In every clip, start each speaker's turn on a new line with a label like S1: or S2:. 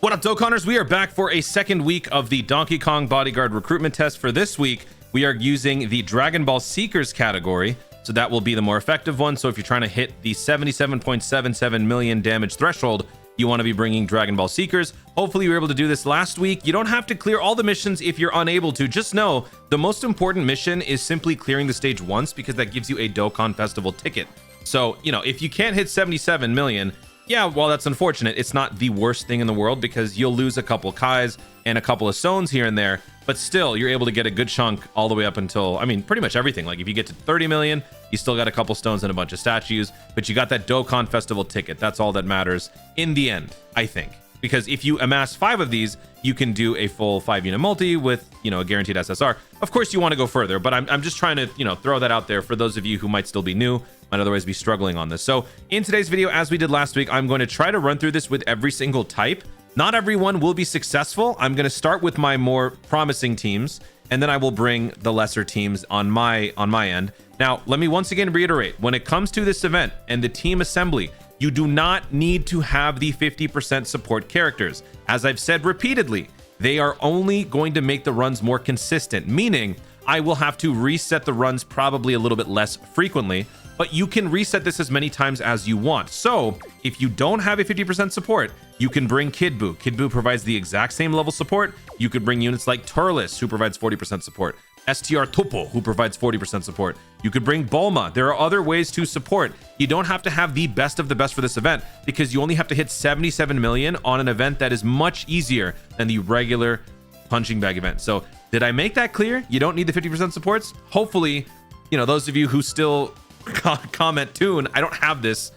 S1: What up, Dokkanners? We are back for a second week of the Donkey Kong bodyguard recruitment test. For this week, we are using the Dragon Ball Seekers category, so that will be the more effective one. So if you're trying to hit the 77.77 million damage threshold, you want to be bringing Dragon Ball Seekers. Hopefully you were able to do this last week. You don't have to clear all the missions if you're unable to. Just know the most important mission is simply clearing the stage once, because that gives you a Dokkan Festival ticket. So, you know, if you can't hit 77 million, yeah, well, that's unfortunate. It's not the worst thing in the world, because you'll lose a couple Kais and a couple of Stones here and there, but still you're able to get a good chunk all the way up until, I mean, pretty much everything. Like if you get to 30 million, you still got a couple Stones and a bunch of statues, but you got that Dokkan Festival ticket. That's all that matters in the end, I think, because if you amass 5 of these, you can do a full 5-unit multi with, you know, a guaranteed SSR. Of course you want to go further, but I'm just trying to, you know, throw that out there for those of you who might still be new, might otherwise be struggling on this. So in today's video, as we did last week, I'm going to try to run through this with every single type. Not everyone will be successful. I'm going to start with my more promising teams, and then I will bring the lesser teams on my end. Now, let me once again reiterate, when it comes to this event and the team assembly, you do not need to have the 50% support characters. As I've said repeatedly, they are only going to make the runs more consistent, meaning I will have to reset the runs probably a little bit less frequently, but you can reset this as many times as you want. So if you don't have a 50% support, you can bring Kid Buu. Kid Buu provides the exact same level support. You could bring units like Turles, who provides 40% support. STR Topo, who provides 40% support. You could bring Bulma. There are other ways to support. You don't have to have the best of the best for this event, because you only have to hit 77 million on an event that is much easier than the regular punching bag event. So did I make that clear? You don't need the 50% supports. Hopefully, you know, those of you who still comment tune, I don't have this,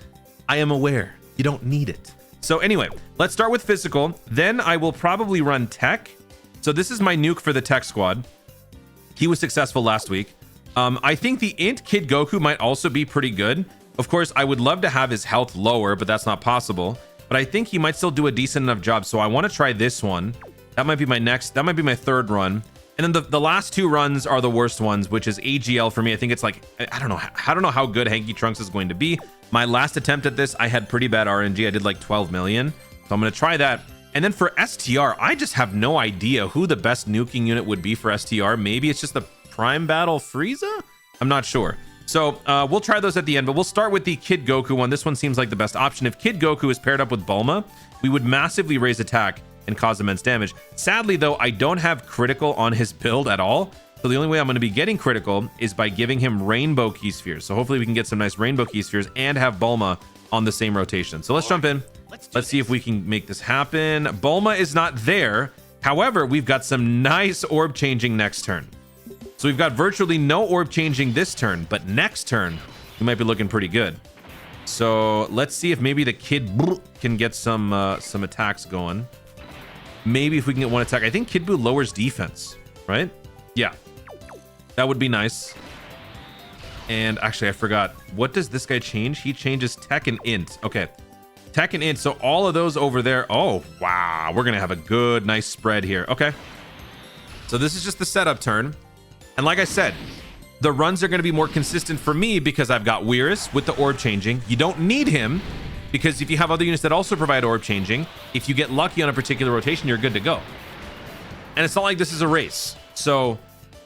S1: I am aware you don't need it. So anyway, let's start with physical. Then I will probably run tech. So this is my nuke for the tech squad. He was successful last week. I think the int Kid Goku might also be pretty good. Of course, I would love to have his health lower, but that's not possible. But I think he might still do a decent enough job. So I want to try this one. That might be my next, that might be my third run. And then the last 2 runs are the worst ones, which is AGL for me. I think it's like, I don't know how good Hanky Trunks is going to be. My last attempt at this, I had pretty bad RNG. I did like 12 million. So I'm going to try that. And then for STR, I just have no idea who the best nuking unit would be for STR. Maybe it's just the Prime Battle Frieza? I'm not sure. So we'll try those at the end, but we'll start with the Kid Goku one. This one seems like the best option. If Kid Goku is paired up with Bulma, we would massively raise attack and cause immense damage. Sadly, though, I don't have critical on his build at all. So the only way I'm going to be getting critical is by giving him rainbow key spheres. So hopefully we can get some nice rainbow key spheres and have Bulma on the same rotation. So let's jump in. Let's see if we can make this happen. Bulma is not there. However, we've got some nice orb changing next turn. So we've got virtually no orb changing this turn, but next turn, we might be looking pretty good. So let's see if maybe the Kid Buu can get some attacks going. Maybe if we can get one attack. I think Kid Buu lowers defense, right? Yeah, that would be nice. And actually, I forgot. What does this guy change? He changes tech and int. Okay, tech and int. So all of those over there. Oh, wow. We're going to have a good, nice spread here. Okay. So this is just the setup turn. And like I said, the runs are going to be more consistent for me because I've got Weirus with the orb changing. You don't need him, because if you have other units that also provide orb changing, if you get lucky on a particular rotation, you're good to go. And it's not like this is a race. So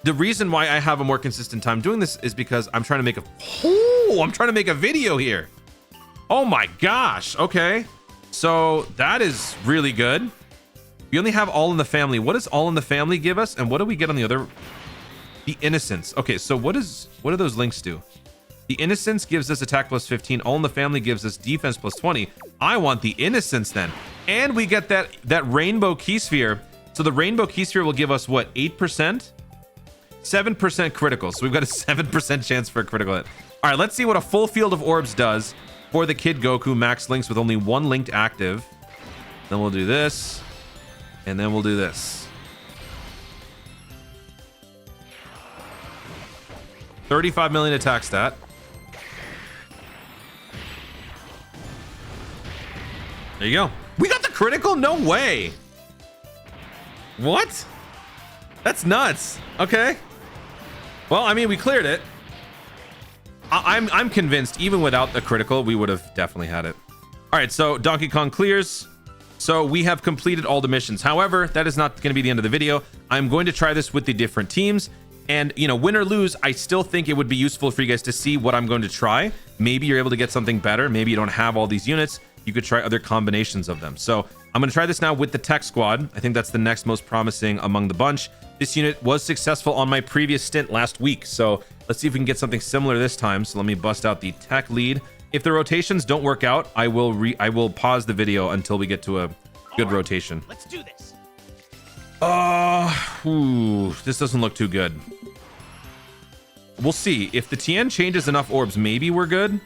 S1: the reason why I have a more consistent time doing this is because I'm trying to make a video here. Oh my gosh. Okay. So that is really good. We only have All in the Family. What does All in the Family give us? And what do we get on the other? The Innocence. Okay, so what do those links do? The Innocence gives us attack plus 15. All in the Family gives us defense plus 20. I want the Innocence then. And we get that rainbow key sphere. So the rainbow key sphere will give us what, 8%? 7% critical. So we've got a 7% chance for a critical hit. All right, let's see what a full field of orbs does for the Kid Goku max links with only 1 linked active. Then we'll do this. And then we'll do this. 35 million attack stat. There you go. We got the critical? No way. What? That's nuts. Okay. Well, I mean, we cleared it. I'm convinced even without the critical, we would have definitely had it. All right, so Donkey Kong clears. So we have completed all the missions. However, that is not going to be the end of the video. I'm going to try this with the different teams. And, you know, win or lose, I still think it would be useful for you guys to see what I'm going to try. Maybe you're able to get something better. Maybe you don't have all these units. You could try other combinations of them. So I'm going to try this now with the tech squad. I think that's the next most promising among the bunch. This unit was successful on my previous stint last week. So let's see if we can get something similar this time. So let me bust out the tech lead. If the rotations don't work out, I will pause the video until we get to a good rotation.
S2: Let's do this.
S1: This doesn't look too good. We'll see. If the TN changes enough orbs, maybe we're good.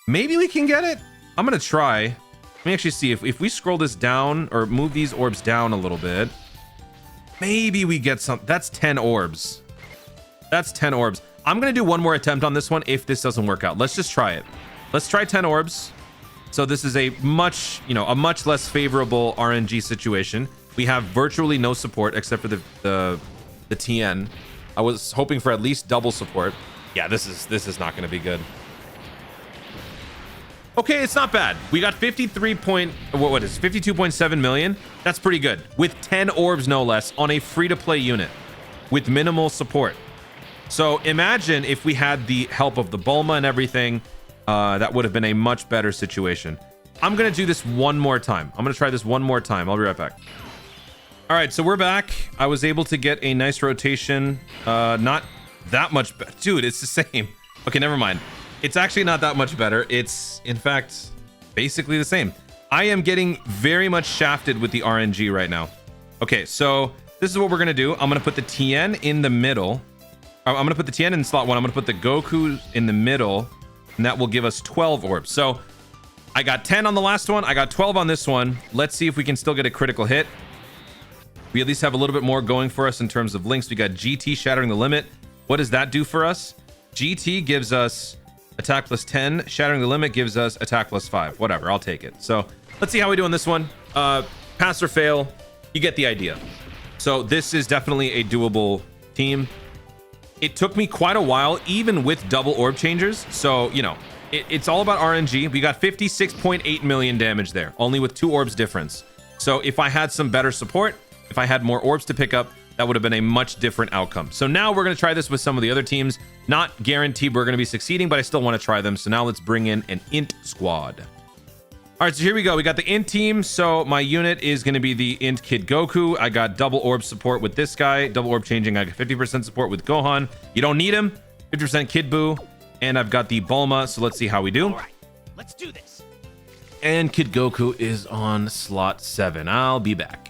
S1: Maybe we can get it. I'm gonna try. Let me actually see if we scroll this down or move these orbs down a little bit. Maybe we get some. That's 10 orbs. That's 10 orbs. I'm gonna do one more attempt on this one if this doesn't work out. Let's just try it. Let's try 10 orbs. So this is a much less favorable RNG situation. We have virtually no support except for the TN. I was hoping for at least double support. Yeah, this is not going to be good. Okay, it's not bad. We got 52.7 million. That's pretty good with 10 orbs no less on a free-to-play unit with minimal support. So imagine if we had the help of the Bulma and everything. That would have been a much better situation. I'm gonna do this one more time. I'm gonna try this one more time. I'll be right back. All right, so we're back. I was able to get a nice rotation. Not that much better. Dude, it's the same. Okay, never mind. It's actually not that much better. It's, in fact, basically the same. I am getting very much shafted with the RNG right now. Okay, so this is what we're going to do. I'm going to put the TN in the middle. I'm going to put the TN in slot 1. I'm going to put the Goku in the middle, and that will give us 12 orbs. So I got 10 on the last one. I got 12 on this one. Let's see if we can still get a critical hit. We at least have a little bit more going for us in terms of links. We got GT Shattering the Limit. What does that do for us? GT gives us attack plus 10. Shattering the Limit gives us attack plus 5. Whatever, I'll take it. So let's see how we do on this one. Pass or fail, you get the idea. So this is definitely a doable team. It took me quite a while, even with double orb changers. So, you know, it's all about RNG. We got 56.8 million damage there, only with 2 orbs difference. So if I had some better support, if I had more orbs to pick up, that would have been a much different outcome. So now we're going to try this with some of the other teams. Not guaranteed we're going to be succeeding, but I still want to try them. So now let's bring in an int squad. All right, so here we go. We got the int team. So my unit is going to be the int Kid Goku. I got double orb support with this guy. Double orb changing. I got 50% support with Gohan. You don't need him. 50% Kid Buu. And I've got the Bulma. So let's see how we do.
S2: All right, let's do this.
S1: And Kid Goku is on slot 7. I'll be back.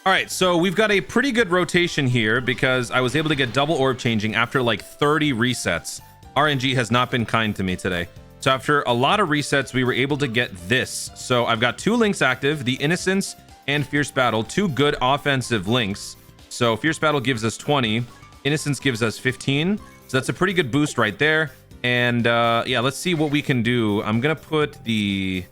S1: All right, so we've got a pretty good rotation here because I was able to get double orb changing after like 30 resets. RNG has not been kind to me today. So after a lot of resets, we were able to get this. So I've got 2 links active, the Innocence and Fierce Battle, 2 good offensive links. So Fierce Battle gives us 20, Innocence gives us 15. So that's a pretty good boost right there. And yeah, let's see what we can do. I'm gonna put the...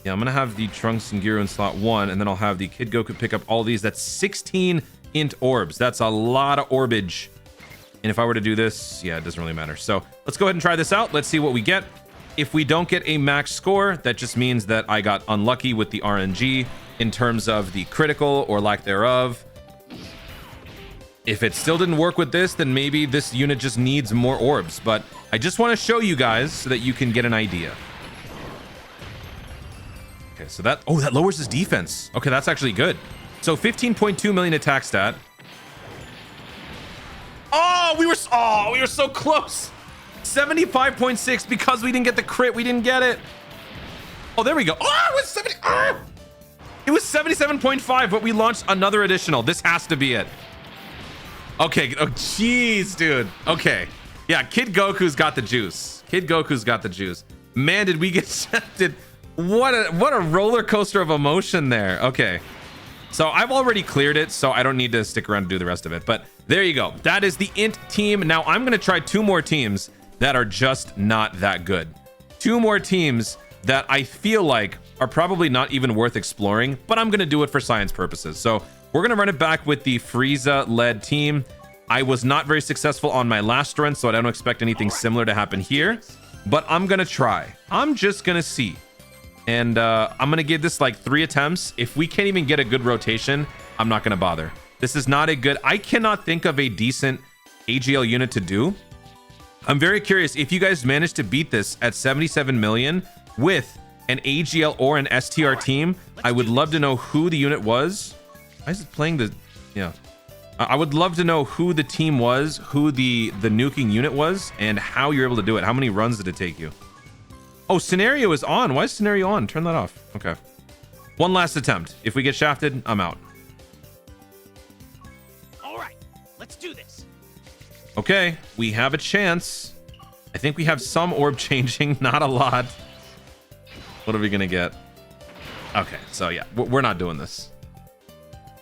S1: Yeah, I'm gonna have the Trunks and Gyro in slot 1, and then I'll have the Kid Goku pick up all these. That's 16 int orbs. That's a lot of orbage. And if I were to do this, yeah, it doesn't really matter. So let's go ahead and try this out. Let's see what we get. If we don't get a max score, that just means that I got unlucky with the RNG in terms of the critical or lack thereof. If it still didn't work with this, then maybe this unit just needs more orbs. But I just want to show you guys so that you can get an idea. Okay, so that lowers his defense. Okay, that's actually good. So 15.2 million attack stat. Oh, we were so close. 75.6 because we didn't get the crit. We didn't get it. Oh, there we go. Oh, it was 70. Oh! It was 77.5, but we launched another additional. This has to be it. Okay. Oh, jeez, dude. Okay. Yeah, Kid Goku's got the juice. Kid Goku's got the juice. Man, did we get shafted. What a roller coaster of emotion there. Okay. So I've already cleared it, so I don't need to stick around to do the rest of it. But there you go. That is the int team. Now I'm going to try 2 more teams that are just not that good. 2 more teams that I feel like are probably not even worth exploring, but I'm going to do it for science purposes. So we're going to run it back with the Frieza-led team. I was not very successful on my last run, so I don't expect anything similar to happen here. But I'm going to try. I'm just going to see. And I'm gonna give this like 3 attempts. If we can't even get a good rotation, I'm not gonna bother. This is not a good, I cannot think of a decent AGL unit to do. I'm very curious if you guys managed to beat this at 77 million with an AGL or an STR team. I would love to know who the unit was. Why is it playing the, yeah. I would love to know who the team was, who the nuking unit was, and how you're able to do it. How many runs did it take you? Oh, scenario is on. Why is scenario on? Turn that off. Okay. One last attempt. If we get shafted, I'm out.
S2: All right, let's do this.
S1: Okay, we have a chance. I think we have some orb changing, not a lot. What are we gonna get? Okay, so yeah, we're not doing this.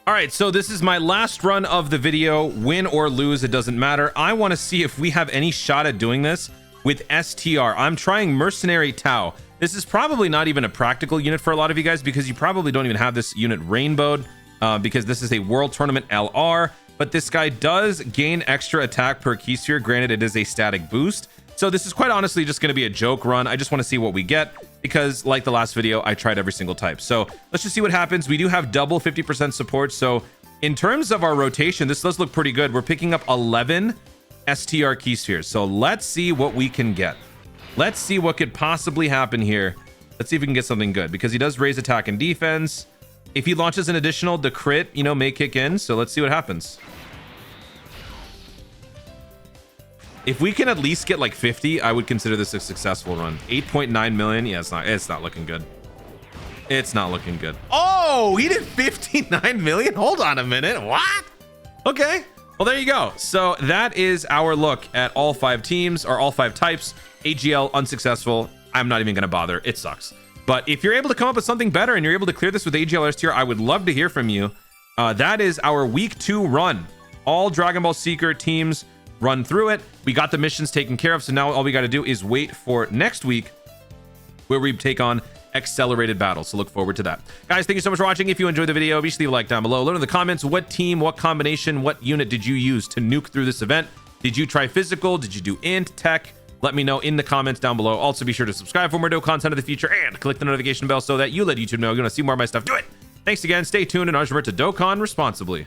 S1: All right, so this is my last run of the video. Win or lose, it doesn't matter. I want to see if we have any shot at doing this with STR. I'm trying Mercenary Tau. This is probably not even a practical unit for a lot of you guys because you probably don't even have this unit rainbowed because this is a World Tournament LR. But this guy does gain extra attack per key sphere. Granted, it is a static boost. So this is quite honestly just going to be a joke run. I just want to see what we get because like the last video, I tried every single type. So let's just see what happens. We do have double 50% support. So in terms of our rotation, this does look pretty good. We're picking up 11 STR key spheres. So let's see what we can get. Let's see what could possibly happen here. Let's see if we can get something good because he does raise attack and defense. If he launches an additional, the crit, you know, may kick in. So let's see what happens. If we can at least get like 50, I would consider this a successful run. 8.9 million. Yeah, it's not looking good. It's not looking good. Oh, he did 59 million. Hold on a minute. What? Okay. Well, there you go. So that is our look at all 5 teams or all 5 types. AGL unsuccessful. I'm not even going to bother. It sucks. But if you're able to come up with something better and you're able to clear this with AGL or STR, I would love to hear from you. That is our week 2 run. All Dragon Ball Seeker teams run through it. We got the missions taken care of. So now all we got to do is wait for next week where we take on accelerated battles. So look forward to that. Guys, thank you so much for watching. If you enjoyed the video, be sure to leave a like down below. Let in the comments what team, what combination, what unit did you use to nuke through this event? Did you try physical? Did you do int, tech? Let me know in the comments down below. Also, be sure to subscribe for more dope content in the future and click the notification bell so that you let YouTube know you want to see more of my stuff. Do it. Thanks again. Stay tuned and remember to Dokkan responsibly.